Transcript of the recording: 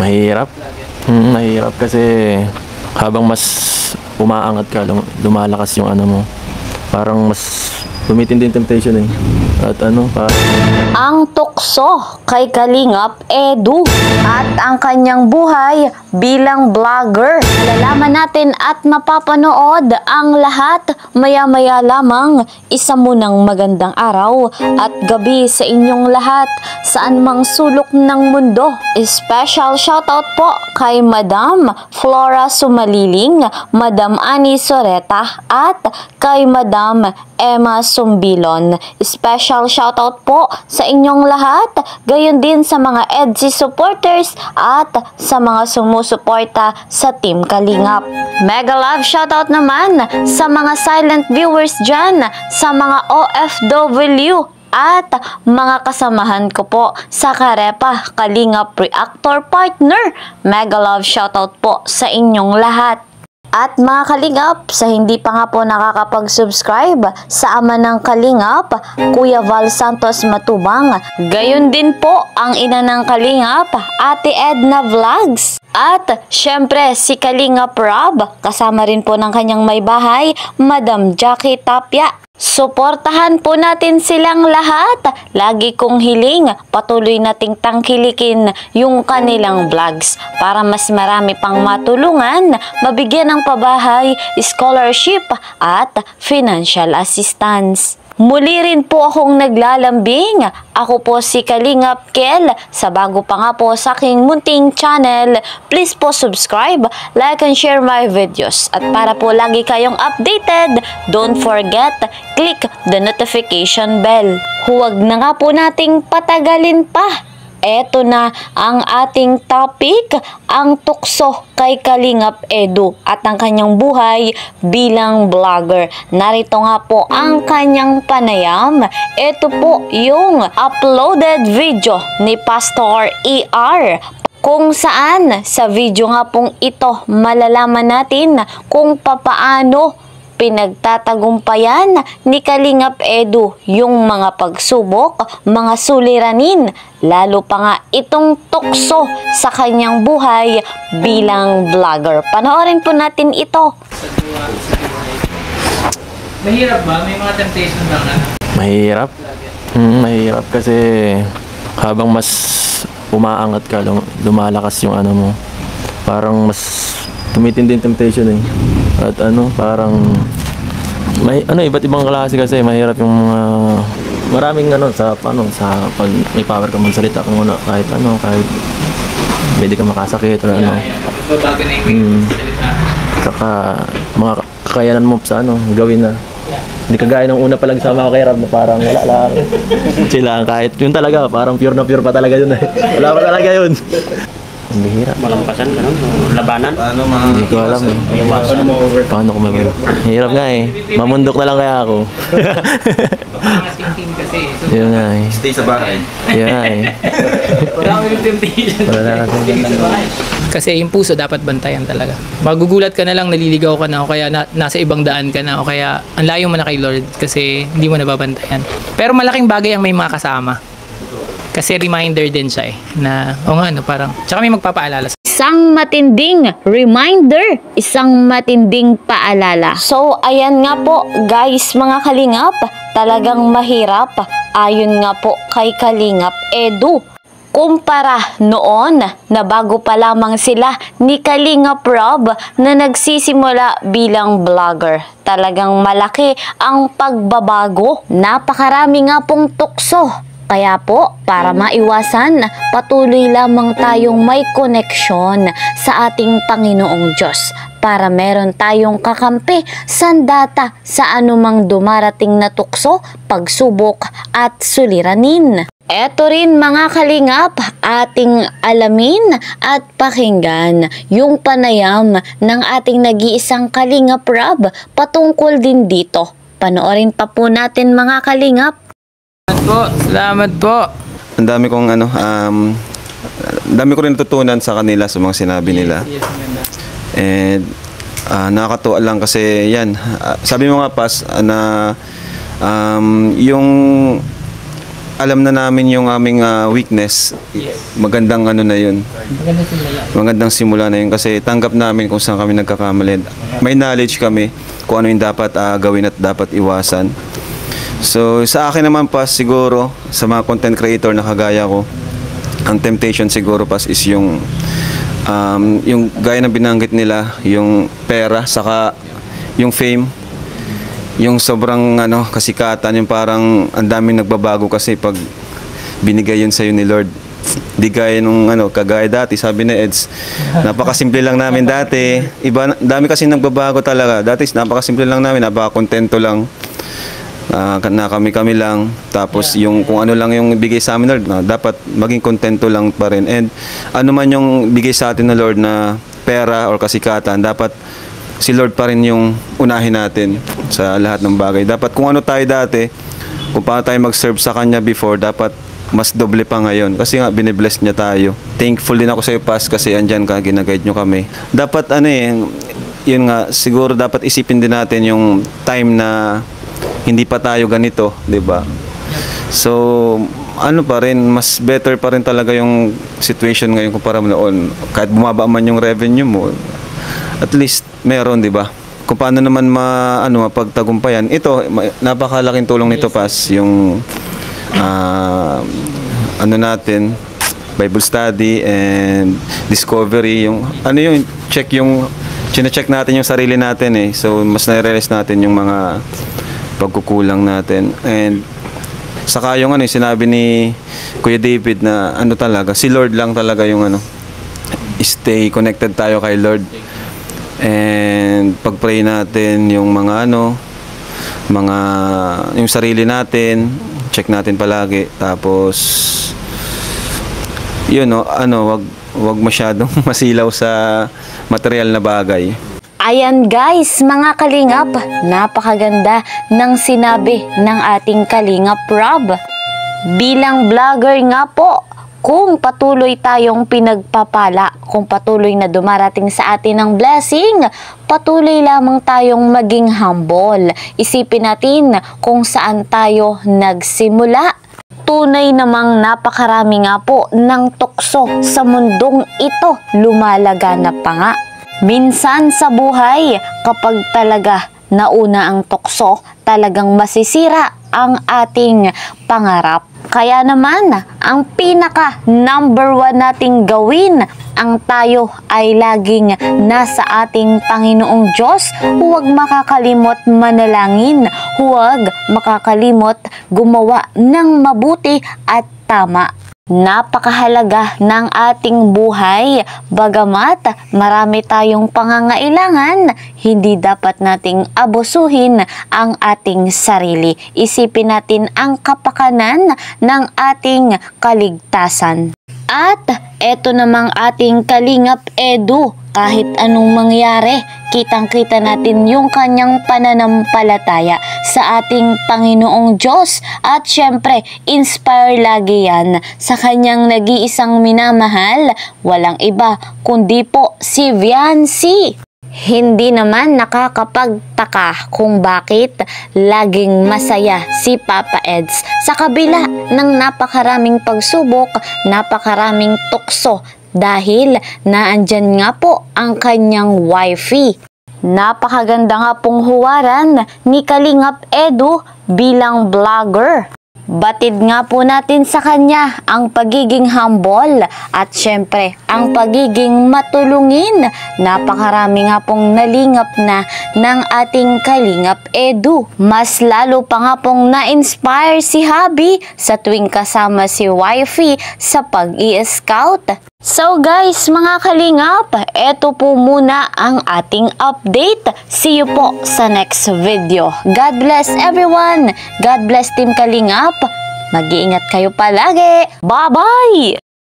Mahirap. Mahirap kasi habang mas umaangat ka, lumalakas yung ano mo. Parang mas tumitindi yung temptation eh. At ang tukso kay Kalingap Edu at ang kanyang buhay bilang vlogger. Malalaman natin at mapapanood ang lahat maya-maya lamang. Isa munang magandang araw at gabi sa inyong lahat saan mang sulok ng mundo. Special shoutout po kay Madam Flora Sumaliling, Madam Ani Soreta at kay Madam Emma Sumbilon. Special shoutout po sa inyong lahat, gayon din sa mga EDSI supporters at sa mga sumusuporta sa Team Kalingap. Mega love shoutout naman sa mga silent viewers dyan, sa mga OFW at mga kasamahan ko po sa Karepa Kalingap Reactor Partner. Mega love shoutout po sa inyong lahat. At mga Kalingap, sa hindi pa nga po nakakapag-subscribe sa ama ng Kalingap, Kuya Val Santos Matubang, gayon din po ang ina ng Kalingap, Ate Edna Vlogs. At syempre si Kalingap Rob, kasama rin po ng kanyang may bahay, Madam Jackie Tapia. Suportahan po natin silang lahat. Lagi kong hiling, patuloy nating tangkilikin yung kanilang vlogs para mas marami pang matulungan, mabigyan ng pabahay, scholarship at financial assistance. Muli rin po akong naglalambing. Ako po si Kalingap Kel. Sa bago pa nga po sa aking munting channel, please po subscribe, like and share my videos. At para po lagi kayong updated, don't forget, click the notification bell. Huwag na nga po nating patagalin pa. Eto na ang ating topic, ang tukso kay Kalingap Edu at ang kanyang buhay bilang vlogger. Narito nga po ang kanyang panayam. Ito po yung uploaded video ni Pastor ER, kung saan sa video nga pong ito malalaman natin kung papaano pinagtatagumpayan ni Kalingap Edu yung mga pagsubok, mga suliranin, lalo pa nga itong tukso sa kanyang buhay bilang vlogger. Panoorin po natin ito. Mahirap ba? May mga temptation ba nga? mahirap. Mahirap kasi habang mas umaangat ka, lumalakas yung ano mo. Parang mas tumitindi yung temptation eh. At parang may iba't ibang klase kasi mahirap yung mga maraming sa pag may power ka magsalita kung kahit kahit pwede ka makasakit o Bago na yung salita. Saka mga kakayanan mo sa gawin na. Hindi kagaya ng una pa lang sama ko kay Rab na parang wala lang. Sila kahit yun talaga, parang pure na pure pa talaga yun eh. Wala pa talaga yun. Ang bihira. Malampasan ka nun? Labanan? Hindi ko alam eh. Paano ko mag-hirap? Hirap nga eh. Mamundok na lang kaya ako. Mga team kasi. Yun nga eh. Stay sa bahay. Yun nga eh. Wala kami yung temptation. Wala na kasi. Kasi yung puso dapat bantayan talaga. Magugulat ka na lang, naliligaw ka na o kaya nasa ibang daan ka na o kaya ang layo mo na kay Lord kasi hindi mo nababantayan. Pero malaking bagay ang may mga kasama. Kasi reminder din siya eh, na parang, tsaka may magpapaalala. Isang matinding reminder, isang matinding paalala. So, ayan nga po guys mga Kalingap, talagang mahirap ayon nga po kay Kalingap Edu. Kumpara noon na bago pa lamang sila ni Kalingap Rob na nagsisimula bilang vlogger. Talagang malaki ang pagbabago. Napakarami nga pong tukso. Kaya po, para maiwasan, patuloy lamang tayong may koneksyon sa ating Panginoong Diyos para meron tayong kakampi, sandata sa anumang dumarating na tukso, pagsubok at suliranin. Eto rin mga Kalingap, ating alamin at pakinggan yung panayam ng ating nag-iisang Kalingap Rob patungkol din dito. Panoorin pa po natin mga Kalingap. Salamat po. Ang dami kong dami ko rin natutunan sa kanila sa mga sinabi nila. Yes, maganda. And nakakatuwa lang kasi yan, sabi mo nga Pas na yung alam na namin yung aming weakness, magandang ano na yun. Maganda simula. Magandang simula na yun kasi tanggap namin kung saan kami nagkakamali. May knowledge kami kung ano yung dapat gawin at dapat iwasan. So sa akin naman pas siguro, sa mga content creator na kagaya ko, ang temptation siguro pas is yung gaya ng binanggit nila, yung pera, saka yung fame, yung sobrang kasikatan, yung parang ang daming nagbabago kasi pag binigay yun sa'yo ni Lord. Di gaya nung kagaya dati, sabi ni Eds, napakasimple lang namin dati. Dami kasi nagbabago talaga. Dati napakasimple lang namin, napakakontento lang. Na kami lang. Tapos yung kung ano lang yung bigay sa amin Lord, dapat maging kontento lang pa rin. And ano man yung bigay sa atin ng Lord na pera or kasikatan, dapat si Lord pa rin yung unahin natin sa lahat ng bagay. Dapat kung ano tayo dati, kung paano tayo mag-serve sa Kanya before, dapat mas doble pa ngayon. Kasi nga, binibless niya tayo. Thankful din ako sa iyo, Pas, kasi andyan ka, ginaguide nyo kami. Dapat yun nga, siguro dapat isipin din natin yung time na hindi pa tayo ganito, di ba? So, pa rin, mas better pa rin talaga yung situation ngayon kumpara noon. Kahit bumaba man yung revenue mo, at least meron, di ba? Kung paano naman mapagtagumpayan. Ito, napakalaking tulong nito, Pas, yung natin, Bible study and discovery, yung chine-check natin yung sarili natin eh. So, mas na-realize natin yung mga pagkukulang natin. And saka yung sinabi ni Kuya David na talaga, si Lord lang talaga yung stay connected tayo kay Lord. And pag-pray natin yung yung sarili natin, check natin palagi. Tapos wag masyadong masilaw sa material na bagay. Ayan guys, mga kalingap, napakaganda ng sinabi ng ating Kalingap Rob. Bilang vlogger nga po, kung patuloy tayong pinagpapala, kung patuloy na dumarating sa atin ang blessing, patuloy lamang tayong maging humble. Isipin natin kung saan tayo nagsimula. Tunay namang napakarami nga po ng tukso sa mundong ito, lumalaganap pa nga. Minsan sa buhay, kapag talaga nauna ang tukso, talagang masisira ang ating pangarap. Kaya naman, ang pinaka number 1 nating gawin, ang tayo ay laging nasa ating Panginoong Diyos. Huwag makakalimot manalangin, huwag makakalimot gumawa ng mabuti at tama. Napakahalaga ng ating buhay, bagamat marami tayong pangangailangan, hindi dapat nating abusuhin ang ating sarili. Isipin natin ang kapakanan ng ating kaligtasan. At eto namang ating Kalingap Edu, kahit anong mangyari, kitang-kita natin yung kanyang pananampalataya sa ating Panginoong Diyos. At syempre, inspire lagi yan sa kanyang nag-iisang minamahal, walang iba kundi po si Viancy. Hindi naman nakakapagtaka kung bakit laging masaya si Papa Eds sa kabila ng napakaraming pagsubok, napakaraming tukso, dahil naandyan nga po ang kanyang wifey. Napakaganda nga pong huwaran ni Kalingap Edu bilang vlogger. Batid nga po natin sa kanya ang pagiging humble at syempre ang pagiging matulungin. Napakarami nga pong nalingap na ng ating Kalingap Edu. Mas lalo pa nga pong na-inspire si Habi sa tuwing kasama si wifey sa pag-i-scout. So guys, mga kalingap, eto po muna ang ating update. See you po sa next video. God bless everyone. God bless Team Kalingap. Mag-iingat kayo palagi. Bye-bye!